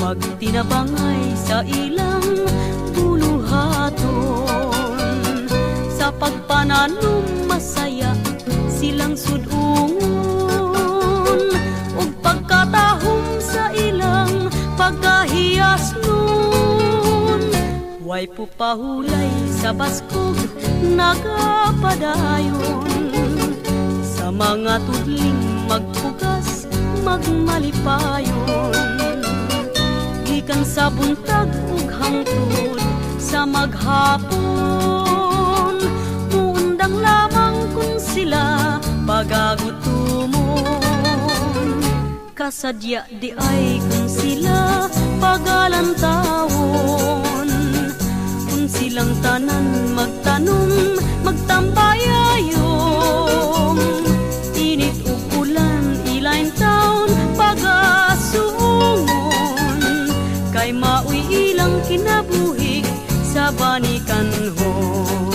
magtinabangay sa ilang buluhaton. Sa pagpananom masaya silang sudungon, ug pagkatahom sa ilang pagkahiyas nun. Way pupahulay sa baskog nagapadayon, sa mga tudling magpugas magmalipayon. Gikan sa buntag ug hangtod sa maghapon, muundang lamang kun sila pagagutumon. Kasadya di ay kung sila pagalantawon, kung silang tanan magtanom magtambayayong. Init ug ulan ilain taon pagasuungon, kay maoy ilang kinabuhi sa banikanhon.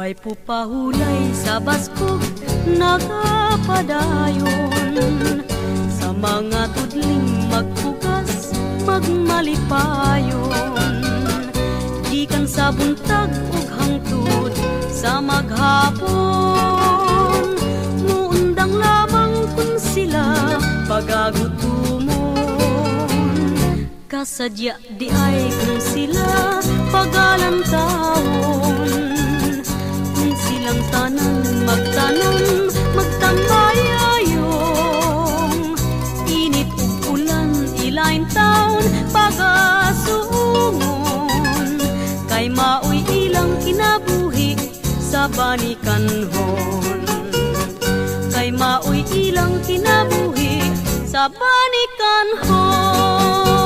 Way pupahulay sa baskog nagapadayon, sa mga tudling magpugas magmalipayon. Gikan sa buntag ug hangtod sa maghapon, muundang lamang kun sila pagagutumon. Kasadya di ay kung sila pagalantawon, silang tanan magtanom magtambayayong. Init ug ulan ilain taon pagasuungon, kay maoy ilang kinabuhi sa banikanhon. Kay maoy ilang kinabuhi sa banikanhon.